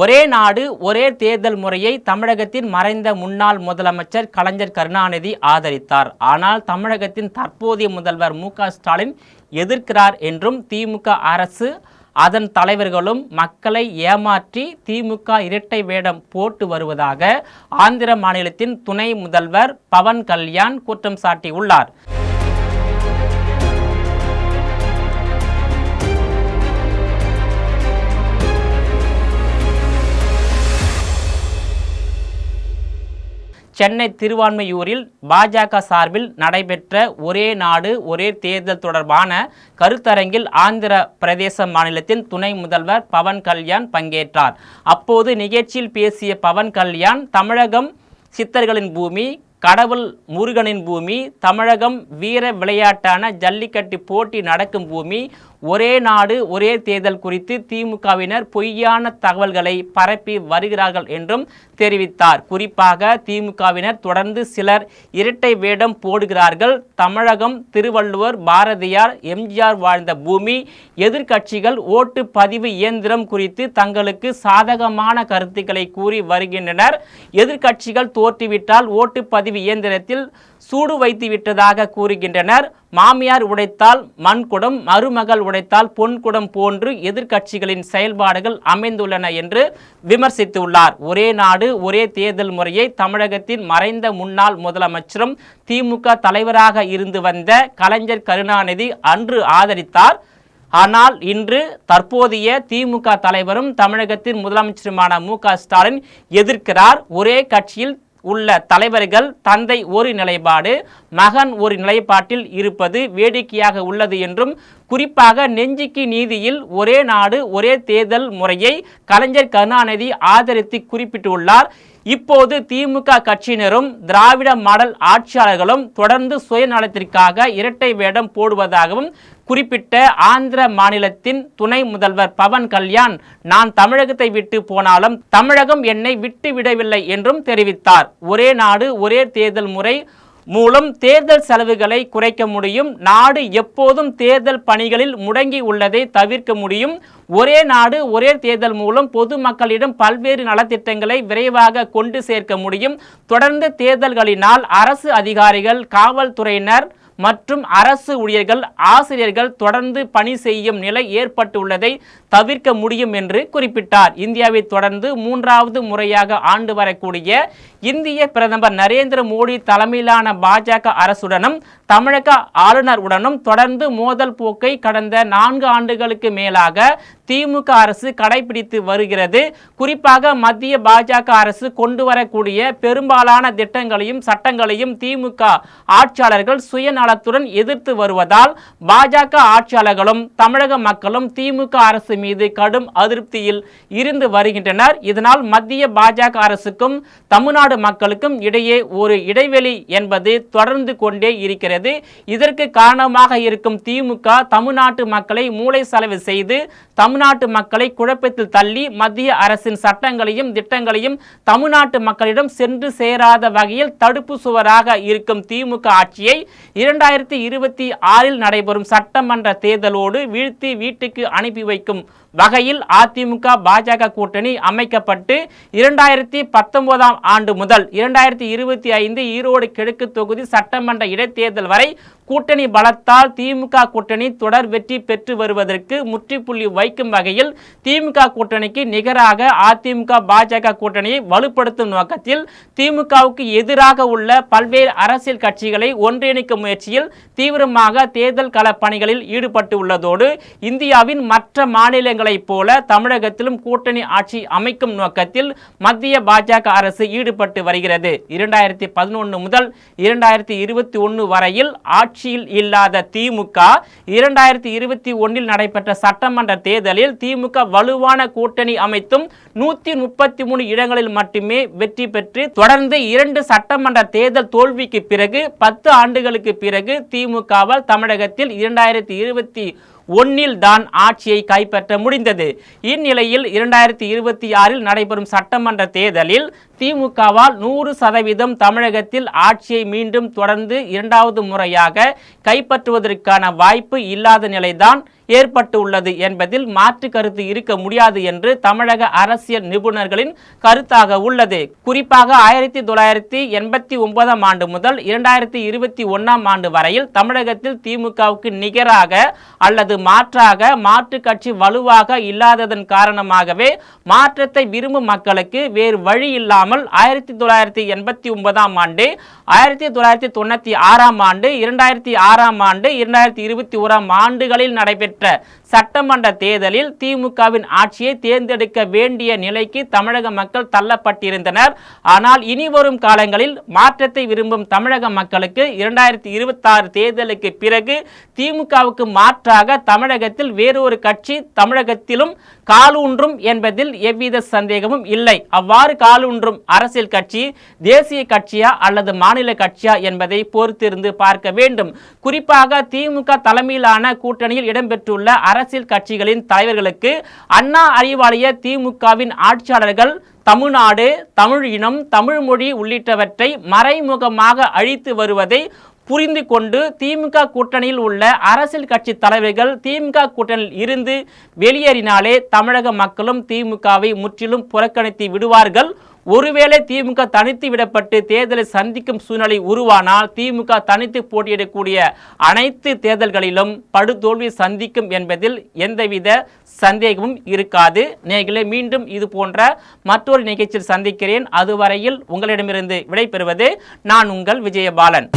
ஒரே நாடு ஒரே தேர்தல் முறையை தமிழகத்தின் மறைந்த முன்னாள் முதலமைச்சர் கலைஞர் கருணாநிதி ஆதரித்தார். ஆனால் தமிழகத்தின் தற்போதைய முதல்வர் மு.க.ஸ்டாலின் எதிர்க்கிறார் என்றும் திமுக அரசு அதன் தலைவர்களும் மக்களை ஏமாற்றி திமுக இரட்டை வேடம் போட்டு வருவதாக ஆந்திர மாநிலத்தின் துணை முதல்வர் பவன் கல்யாண் குற்றம் சாட்டியுள்ளார். சென்னை திருவான்மையூரில் பாஜக சார்பில் நடைபெற்ற ஒரே நாடு ஒரே தேர்தல் தொடர்பான கருத்தரங்கில் ஆந்திர பிரதேச மாநிலத்தின் துணை முதல்வர் பவன் கல்யாண் பங்கேற்றார். அப்போது நிகழ்ச்சியில் பேசிய பவன் கல்யாண், தமிழகம் சித்தர்களின் பூமி, கடவுள் முருகனின் பூமி, தமிழகம் வீர விளையாட்டான ஜல்லிக்கட்டு போட்டி நடக்கும் பூமி, ஒரே நாடு ஒரே தேர்தல் குறித்து திமுகவினர் பொய்யான தகவல்களை பரப்பி வருகிறார்கள் என்றும் தெரிவித்தார். குறிப்பாக திமுகவினர் தொடர்ந்து சிலர் இரட்டை வேடம் போடுகிறார்கள். தமிழகம் திருவள்ளுவர், பாரதியார், எம்ஜிஆர் வாழ்ந்த பூமி. எதிர்க்கட்சிகள் ஓட்டு பதிவு இயந்திரம் குறித்து தங்களுக்கு சாதகமான கருத்துக்களை கூறி வருகின்றனர். எதிர்க்கட்சிகள் தோற்றுவிட்டால் ஓட்டுப்பதிவு இயந்திரத்தில் சூடு வைத்து விட்டதாக கூறுகின்றனர். மாமியார் உடைத்தால் மண்குடம், மருமகள் உடைத்தால் பொன்குடம் போன்று எதிர்க்கட்சிகளின் செயல்பாடுகள் அமைந்துள்ளன என்று விமர்சித்துள்ளார். ஒரே நாடு ஒரே தேர்தல் முறையை தமிழகத்தின் மறைந்த முன்னாள் முதலமைச்சரும் திமுக தலைவராக இருந்து வந்த கலைஞர் கருணாநிதி அன்று ஆதரித்தார். ஆனால் இன்று தற்போதைய திமுக தலைவரும் தமிழகத்தின் முதலமைச்சருமான மு.க.ஸ்டாலின் எதிர்க்கிறார். ஒரே கட்சியில் உள்ள தலைவர்கள் தந்தை ஒரு நிலைப்பாடு, மகன் ஒரு நிலைப்பாட்டில் இருப்பது வேடிக்கையாக உள்ளது என்றும், குறிப்பாக நெஞ்சுக்கு நீதியில் ஒரே நாடு ஒரே தேர்தல் முறையை கலைஞர் கருணாநிதி ஆதரித்து குறிப்பிட்டுள்ளார். இப்போது திமுக கட்சியினரும் திராவிட மாடல் ஆட்சியாளர்களும் தொடர்ந்து சுயநலத்திற்காக இரட்டை வேடம் போடுவதாகவும் குறிப்பிட்ட ஆந்திர மாநிலத்தின் துணை முதல்வர் பவன் கல்யாண், நான் தமிழகத்தை விட்டு போனாலும் தமிழகம் என்னை விட்டு விடவில்லை என்றும் தெரிவித்தார். ஒரே நாடு ஒரே தேர்தல் முறை மூலம் தேர்தல் செலவுகளை குறைக்க முடியும். நாடு எப்போதும் தேர்தல் பணிகளில் முடங்கி உள்ளதை தவிர்க்க முடியும். ஒரே நாடு ஒரே தேர்தல் மூலம் பொதுமக்களிடம் பல்வேறு நலத்திட்டங்களை விரைவாக கொண்டு சேர்க்க முடியும். தொடர்ந்து தேர்தல்களினால் அரசு அதிகாரிகள், காவல்துறையினர் மற்றும் அரசு ஊழியர்கள், ஆசிரியர்கள் தொடர்ந்து பணி செய்யும் நிலை ஏற்பட்டுள்ளதை தவிர்க்க முடியும் என்று குறிப்பிட்டார். இந்தியாவை தொடர்ந்து மூன்றாவது முறையாக ஆண்டு வரக்கூடிய இந்திய பிரதமர் நரேந்திர மோடி தலைமையிலான பாஜக அரசுடனும் தமிழக ஆளுநருடனும் தொடர்ந்து மோதல் போக்கை கடந்த 4 ஆண்டுகளுக்கு மேலாக திமுக அரசு கடைபிடித்து வருகிறது. குறிப்பாக மத்திய பாஜக அரசு கொண்டு வரக்கூடிய பெரும்பாலான திட்டங்களையும் சட்டங்களையும் திமுக ஆட்சியாளர்கள் சுயநலத்துடன் எதிர்த்து வருவதால் பாஜக ஆட்சியாளர்களும் தமிழக மக்களும் திமுக அரசு மீது கடும் அதிருப்தியில் இருந்து வருகின்றனர். இதனால் மத்திய பாஜக அரசுக்கும் தமிழ்நாடு மக்களுக்கும் இடையே ஒரு இடைவெளி என்பது தொடர்ந்து கொண்டே இருக்கிறது. இதற்கு காரணமாக இருக்கும் திமுக தமிழ்நாட்டு மக்களை மூளை செலவு செய்து தமிழ்நாட்டு மக்களை குழப்பத்தில் தள்ளி மத்திய அரசின் சட்டங்களையும் திட்டங்களையும் தமிழ்நாட்டு மக்களிடம் சென்று சேராத வகையில் தடுப்பு சுவராக இருக்கும் திமுக ஆட்சியை 2026 நடைபெறும் சட்டமன்ற தேர்தலோடு வீழ்த்தி வீட்டுக்கு அனுப்பி வைக்கும் வகையில் அதிமுக பாஜக கூட்டணி அமைக்கப்பட்டு 2019 ஆண்டு முதல் 2025 ஈரோடு கிழக்கு தொகுதி சட்டமன்ற இடைத்தேர்தல் வரை கூட்டணி பலத்தால் திமுக கூட்டணி தொடர் வெற்றி பெற்று வருவதற்கு முற்றுப்புள்ளி வைக்கும் வகையில் திமுக கூட்டணிக்கு நிகராக அதிமுக பாஜக கூட்டணியை வலுப்படுத்தும் நோக்கத்தில் திமுகவுக்கு எதிராக உள்ள பல்வேறு அரசியல் கட்சிகளை ஒன்றிணைக்கும் முயற்சியில் தீவிரமாக தேர்தல் கள பணிகளில் ஈடுபட்டு உள்ளதோடு இந்தியாவின் மற்ற மாநிலங்களைப் போல தமிழகத்திலும் கூட்டணி ஆட்சி அமைக்கும் நோக்கத்தில் மத்திய பாஜக அரசு ஈடுபட்டு வருகிறது. 2011 முதல் 2021 வரையில் ஆட்சியில் இல்லாத திமுக 2021 நடைபெற்ற சட்டமன்ற தேர்தலில் திமுக வலுவான கூட்டணி அமைத்தும் 133 இடங்களில் மட்டுமே வெற்றி பெற்று தொடர்ந்து 2 சட்டமன்ற தேர்தல் தோல்விக்கு பிறகு 10 ஆண்டுகளுக்கு பிறகு திமுகவால் தமிழகத்தில் 2021 தான் ஆட்சியை கைப்பற்ற முடிந்தது. இந்நிலையில் 2026 நடைபெறும் சட்டமன்ற தேர்தலில் திமுகவால் 100% தமிழகத்தில் ஆட்சியை மீண்டும் தொடர்ந்து 2வது முறையாக கைப்பற்றுவதற்கான வாய்ப்பு இல்லாத நிலைதான் ஏற்பட்டு உள்ளது என்பதில் மாற்று கருத்து இருக்க முடியாது என்று தமிழக அரசியல் நிபுணர்களின் கருத்தாக உள்ளது. குறிப்பாக 1989 ஆண்டு முதல் 2021 ஆண்டு வரையில் தமிழகத்தில் திமுகவுக்கு நிகராக அல்லது மாற்றாக மாற்று கட்சி வலுவாக இல்லாததன் காரணமாகவே மாற்றத்தை விரும்பும் மக்களுக்கு வேறு வழி இல்லாமல் 1989 ஆண்டு, 1996 ஆண்டு, 2006 ஆண்டு, 2021 ஆண்டுகளில் நடைபெற்ற சட்டமன்ற தேர்தலில் திமுகவின் ஆட்சியை தேர்ந்தெடுக்க வேண்டிய நிலைக்கு தமிழக மக்கள் தள்ளப்பட்டிருந்தனர். ஆனால் இனி வரும் காலங்களில் மாற்றத்தை விரும்பும் தமிழக மக்களுக்கு 2026 தேர்தலுக்கு பிறகு திமுகவுக்கு மாற்றாக தமிழகத்தில் வேறொரு கட்சி தமிழகத்திலும் காலூன்றும் என்பதில் எவ்வித சந்தேகமும் இல்லை. அவ்வாறு காலூன்றும் அரசியல் கட்சி தேசிய கட்சியா அல்லது மாநில கட்சியா என்பதை பொறுத்திருந்து பார்க்க வேண்டும். குறிப்பாக திமுக தலைமையிலான கூட்டணியில் இடம்பெற்றுள்ள அரசியல் கட்சிகளின் தலைவர்களுக்கு அண்ணா அறிவாலய திமுகவின் ஆட்சியாளர்கள் தமிழ்நாடு, தமிழ் இனம், தமிழ் மொழி உள்ளிட்டவற்றை மறைமுகமாக அழித்து வருவதை புரிந்து கொண்டு திமுக கூட்டணியில் உள்ள அரசியல் கட்சி தலைவர்கள் திமுக கூட்டணியில் இருந்து வெளியேறினாலே தமிழக மக்களும் திமுகவை முற்றிலும் புறக்கணித்து விடுவார்கள். ஒருவேளை திமுக தனித்து விடப்பட்டு தேர்தலை சந்திக்கும் சூழ்நிலை உருவானால் திமுக தனித்து போட்டியிடக்கூடிய அனைத்து தேர்தல்களிலும் படுதோல்வி சந்திக்கும் என்பதில் எந்தவித சந்தேகமும் இருக்காது. நேயர்களே, மீண்டும் இது போன்ற மற்றொரு நிகழ்ச்சியில் சந்திக்கிறேன். அதுவரையில் உங்களிடமிருந்து விடைபெறுவது நான் உங்கள் விஜயபாலன்.